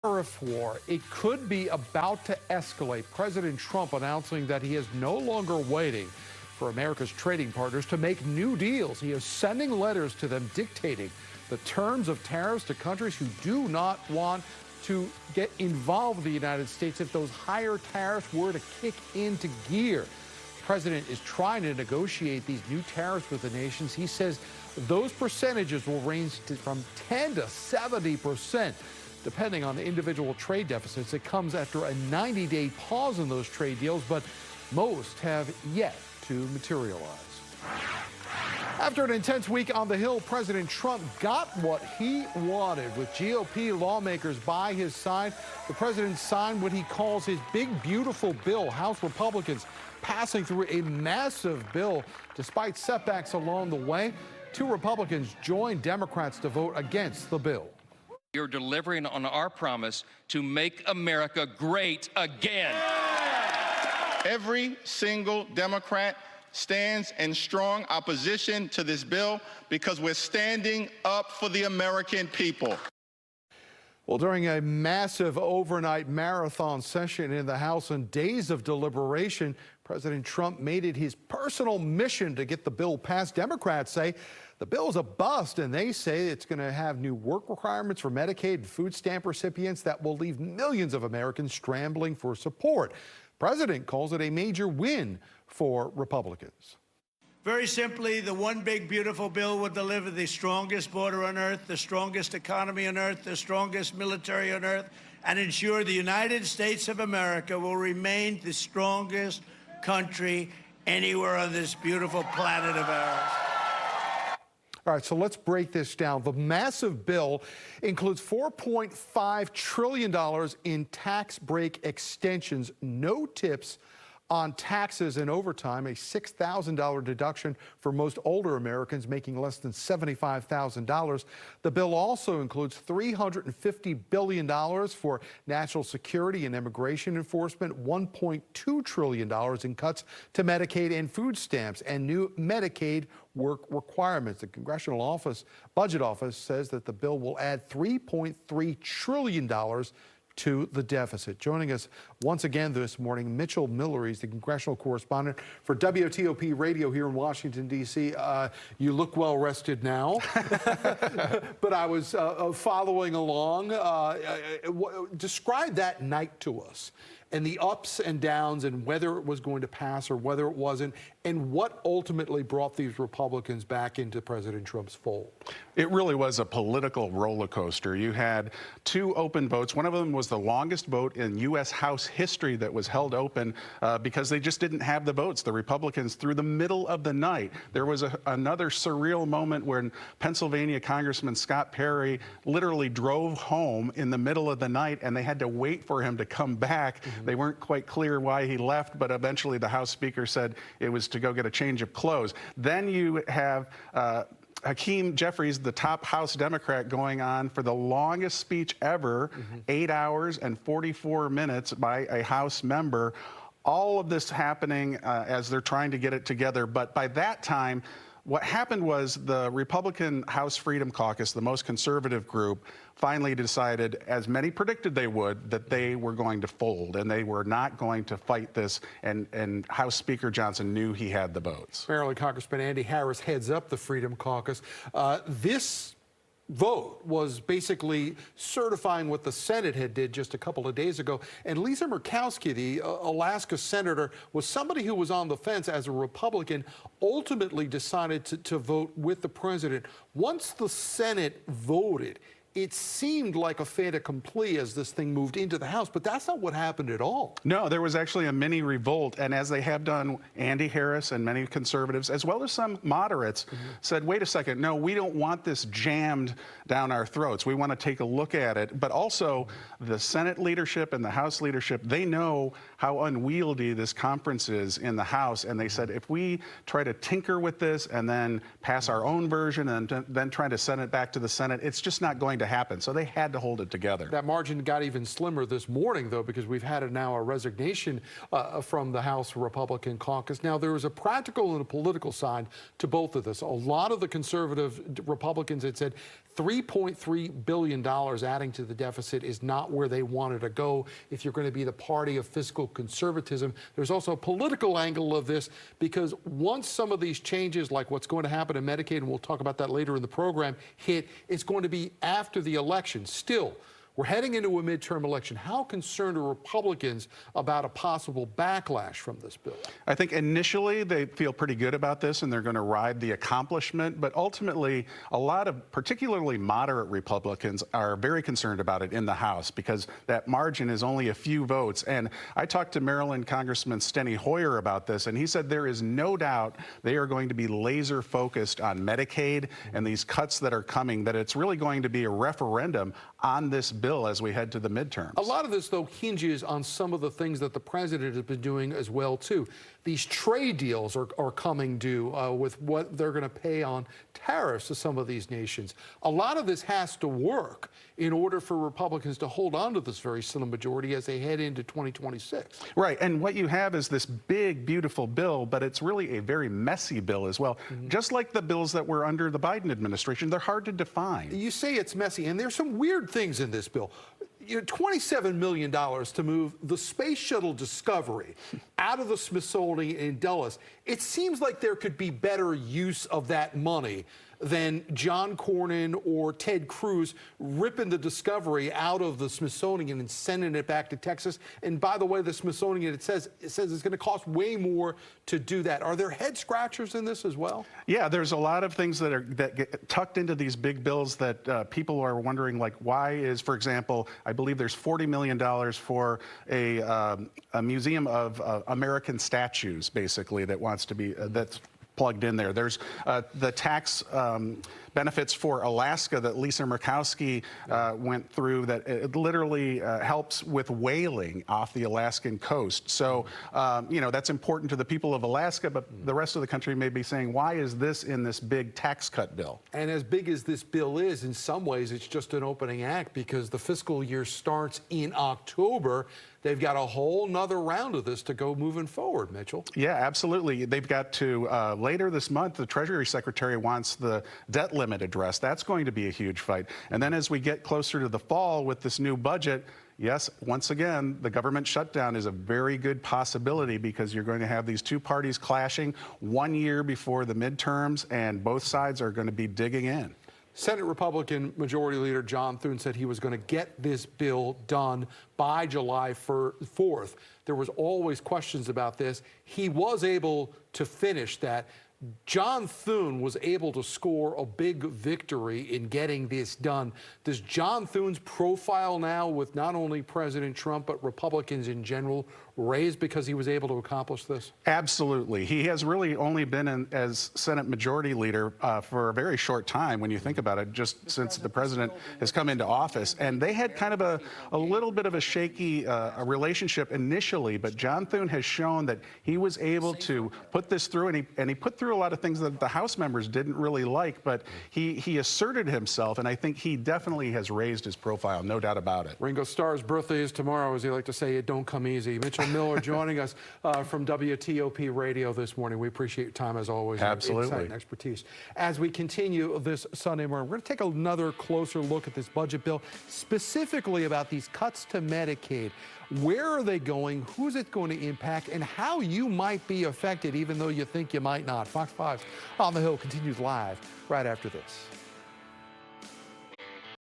Tariff war. It could be about to escalate. President Trump announcing that he is no longer waiting for America's trading partners to make new deals. He is sending letters to them dictating the terms of tariffs to countries who do not want to get involved with the United States if those higher tariffs were to kick into gear. The president is trying to negotiate these new tariffs with the nations. He says those percentages will range from 10 to 70%. Depending on the individual trade deficits. It comes after a 90-day pause in those trade deals, but most have yet to materialize. After an intense week on the Hill, President Trump got what he wanted. With GOP lawmakers by his side, the president signed what he calls his big, beautiful bill. House Republicans passing through a massive bill. Despite setbacks along the way, 2 Republicans joined Democrats to vote against the bill. You're delivering on our promise to make America great again. Every single Democrat stands in strong opposition to this bill because we're standing up for the American people. Well, during a massive overnight marathon session in the House and days of deliberation, President Trump made it his personal mission to get the bill passed. Democrats say the bill is a bust, and they say it's going to have new work requirements for Medicaid and food stamp recipients that will leave millions of Americans scrambling for support. The president calls it a major win for Republicans. Very simply, the one big, beautiful bill would deliver the strongest border on earth, the strongest economy on earth, the strongest military on earth, and ensure the United States of America will remain the strongest country anywhere on this beautiful planet of ours. All right, so let's break this down. The massive bill includes $4.5 trillion in tax break extensions, no tips on taxes and overtime, a $6,000 deduction for most older Americans making less than $75,000. The bill also includes $350 billion for national security and immigration enforcement, $1.2 trillion in cuts to Medicaid and food stamps, and new Medicaid work requirements. The Congressional Budget Office says that the bill will add $3.3 trillion to the deficit. Joining us once again this morning, Mitchell Miller, he's the congressional correspondent for WTOP Radio here in Washington, D.C. You look well rested now, but I was following along. Describe that night to us and the ups and downs and whether it was going to pass or whether it wasn't, and what ultimately brought these Republicans back into President Trump's fold. It really was a political roller coaster. You had 2 open votes. One of them was the longest vote in U.S. House history that was held open because they just didn't have the votes. The Republicans, through the middle of the night, there was another surreal moment when Pennsylvania Congressman Scott Perry literally drove home in the middle of the night, and they had to wait for him to come back. They weren't quite clear why he left, but eventually the House Speaker said it was to go get a change of clothes. Then you have Hakeem Jeffries, the top House Democrat, going on for the longest speech ever, 8 hours and 44 minutes by a House member. All of this happening as they're trying to get it together. But by that time, what happened was the Republican House Freedom Caucus, the most conservative group, finally decided, as many predicted they would, that they were going to fold and they were not going to fight this. And House Speaker Johnson knew he had the votes. Maryland Congressman Andy Harris heads up the Freedom Caucus. This vote was basically certifying what the Senate had did just a couple of days ago. And Lisa Murkowski, the Alaska senator, was somebody who was on the fence as a Republican, ultimately decided to vote with the president. Once the Senate voted, it seemed like a fait accompli as this thing moved into the House, but that's not what happened at all. No, there was actually a mini revolt, and as they have done, Andy Harris and many conservatives, as well as some moderates, said, wait a second, no, we don't want this jammed down our throats. We want to take a look at it. But also, the Senate leadership and the House leadership, they know how unwieldy this conference is in the House, and they said, if we try to tinker with this and then pass our own version and then try to send it back to the Senate, it's just not going to happen. So they had to hold it together. That margin got even slimmer this morning, though, because we've had now a resignation from the House Republican caucus. Now, there is a practical and a political side to both of this. A lot of the conservative Republicans had said $3.3 billion adding to the deficit is not where they wanted to go if you're going to be the party of fiscal conservatism. There's also a political angle of this, because once some of these changes, like what's going to happen in Medicaid, and we'll talk about that later in the program, hit, it's going to be after the election. Still, we're heading into a midterm election. How concerned are Republicans about a possible backlash from this bill? I think initially they feel pretty good about this and they're going to ride the accomplishment, but ultimately a lot of particularly moderate Republicans are very concerned about it in the House because that margin is only a few votes. And I talked to Maryland Congressman Steny Hoyer about this, and he said there is no doubt they are going to be laser focused on Medicaid and these cuts that are coming, that it's really going to be a referendum on this bill as we head to the midterms. A lot of this, though, hinges on some of the things that the president has been doing as well, too. These trade deals are coming due with what they're going to pay on tariffs to some of these nations. A lot of this has to work in order for Republicans to hold on to this very slim majority as they head into 2026. Right, and what you have is this big, beautiful bill, but it's really a very messy bill as well. Just like the bills that were under the Biden administration, they're hard to define. You say it's messy, and there's some weird things in this bill. $27 million to move the Space Shuttle Discovery out of the Smithsonian in Dulles. It seems like there could be better use of that money than John Cornyn or Ted Cruz ripping the Discovery out of the Smithsonian and sending it back to Texas. And by the way, the Smithsonian, it says it's going to cost way more to do that. Are there head scratchers in this as well? Yeah, there's a lot of things that get tucked into these big bills that people are wondering, like, why is, for example, I believe there's $40 million for a museum of American statues, basically, that wants to be that's plugged in there. There's the tax benefits for Alaska that Lisa Murkowski went through, that it literally helps with whaling off the Alaskan coast. So, you know, that's important to the people of Alaska, but the rest of the country may be saying, why is this in this big tax cut bill? And as big as this bill is, in some ways, it's just an opening act because the fiscal year starts in October. They've got a whole nother round of this to go moving forward, Mitchell. Yeah, absolutely. They've got to, later this month, the Treasury Secretary wants the debt limit addressed. That's going to be a huge fight. And then as we get closer to the fall with this new budget, yes, once again, the government shutdown is a very good possibility because you're going to have these two parties clashing 1 year before the midterms, and both sides are going to be digging in. Senate Republican Majority Leader John Thune said he was going to get this bill done by July 4th. There was always questions about this. He was able to finish that. John Thune was able to score a big victory in getting this done. Does John Thune's profile now with not only President Trump but Republicans in general raise because he was able to accomplish this? Absolutely. He has really only been as Senate Majority Leader for a very short time, when you think about it, just since the president has come into office. And they had kind of a little bit of a shaky relationship initially, but John Thune has shown that he was able to put this through, and he put through a lot of things that the House members didn't really like, but he asserted himself, and I think he definitely has raised his profile, no doubt about it. Ringo Starr's birthday is tomorrow, as he like to say, it don't come easy. Mitchell Miller joining us from WTOP Radio this morning. We appreciate your time as always. Absolutely. Insight and expertise. As we continue this Sunday morning, we're going to take another closer look at this budget bill, specifically about these cuts to Medicaid. Where are they going? Who's it going to impact? And how you might be affected, even though you think you might not. Fox 5 on the Hill continues live right after this.